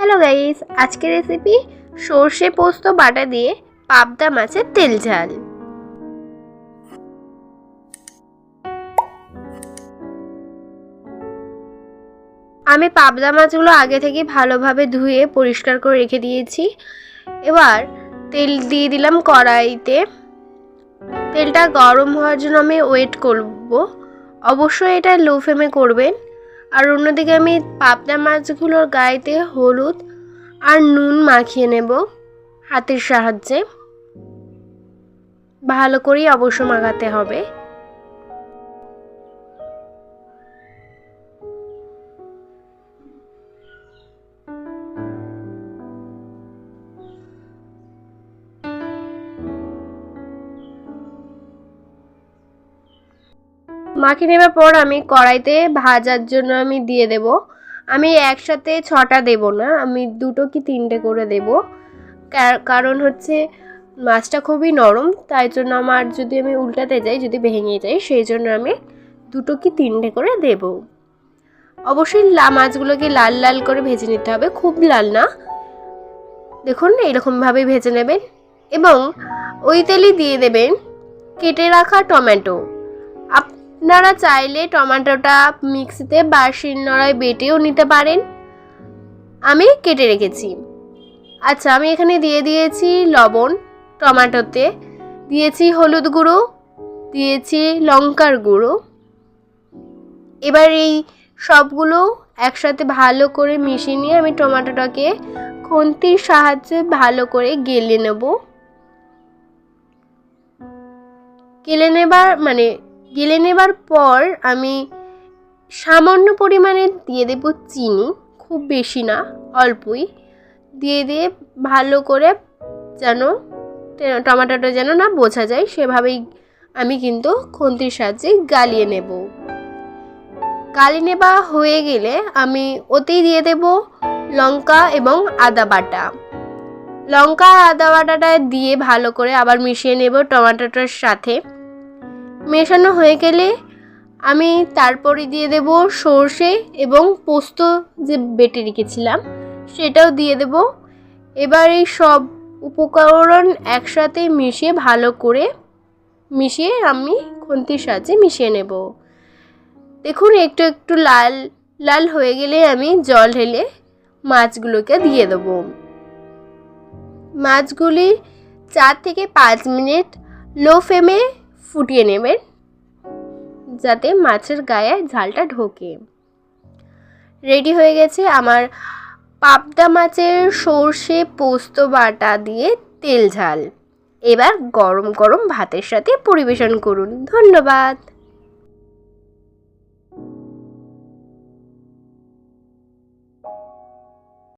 Hello guys, আজকের recipe সর্ষে পোস্ত বাটা দিয়ে পাবদা মাছের তেল ঝাল। আমি পাবদা মাছগুলো আগে থেকে ভালোভাবে ধুয়ে পরিষ্কার করে রেখে দিয়েছি। এবার তেল দিয়ে দিলাম কড়াইতে। তেলটা গরম হওয়ার জন্য আমি ওয়েট করব। অবশ্যই এটা লো ফ্লেমে করবেন। আর অন্যদিকে আমি পাবদা মাছগুলোর গায়েতে হলুদ আর নুন মাখিয়ে নেব হাতের সাহায্যে। ভালো করে অবশ্য মাখাতে হবে। মাখিয়ে নেবার পর আমি কড়াইতে ভাজার জন্য আমি দিয়ে দেব। আমি একসাথে 6টা দেব না, আমি 2 কি 3টে করে দেব। কারণ হচ্ছে মাছটা খুবই নরম, তাই জন্য আমার যদি আমি উল্টাতে যাই, যদি ভেঙে যায়, সেই জন্য আমি 2 কি 3টে করে দেব। অবশ্যই মাছগুলোকে লাল লাল করে ভেজে নিতে হবে, খুব লাল না। দেখুন এরকমভাবে ভেজে নেবেন এবং ওই তেলে দিয়ে দেবেন কেটে রাখা টমেটো। আপনারা চাইলে টমেটোটা মিক্সিতে বা শিলনোড়ায় বেটেও নিতে পারেন। আমি কেটে রেখেছি। আচ্ছা, আমি এখানে দিয়ে দিয়েছি লবণ, টমেটোতে দিয়েছি হলুদ গুঁড়ো, দিয়েছি লঙ্কার গুঁড়ো। এবার এই সবগুলো একসাথে ভালো করে মিশিয়ে নিয়ে আমি টমেটোটাকে খুন্তির সাহায্যে ভালো করে গেলে নেব। গেলে নেবার পর আমি সামান্য পরিমাণে দিয়ে দেব চিনি, খুব বেশি না, অল্পই দিয়ে ভালো করে যেন টমেটোটা যেন না বোঝা যায়, সেভাবেই আমি কিন্তু খুন্তির সাহায্যে গালিয়ে নেব। গালিয়ে নেওয়া হয়ে গেলে আমি ওতেই দিয়ে দেব লঙ্কা এবং আদা বাটা। লঙ্কা আদা বাটাটা দিয়ে ভালো করে আবার মিশিয়ে নেব টমেটোটার সাথে। মেশানো হয়ে গেলে আমি তারপরে দিয়ে দেব সর্ষে এবং পোস্ত যে বেটে রেখেছিলাম সেটাও দিয়ে দেব। এবার এই সব উপকরণ একসাথে মিশিয়ে ভালো করে আমি খুন্তির সাহায্যে মিশিয়ে নেব। দেখুন একটু একটু লাল লাল হয়ে গেলে আমি জল ঢেলে মাছগুলোকে দিয়ে দেব। মাছগুলি 4 থেকে 5 মিনিট লো ফ্লেমে ফুটিয়ে নেবেন, যাতে মাছের গায়ে ঝালটা ঢোকে। রেডি হয়ে গেছে আমার পাবদা মাছের সর্ষে পোস্ত বাটা দিয়ে তেল ঝাল। এবার গরম গরম ভাতের সাথে পরিবেশন করুন। ধন্যবাদ।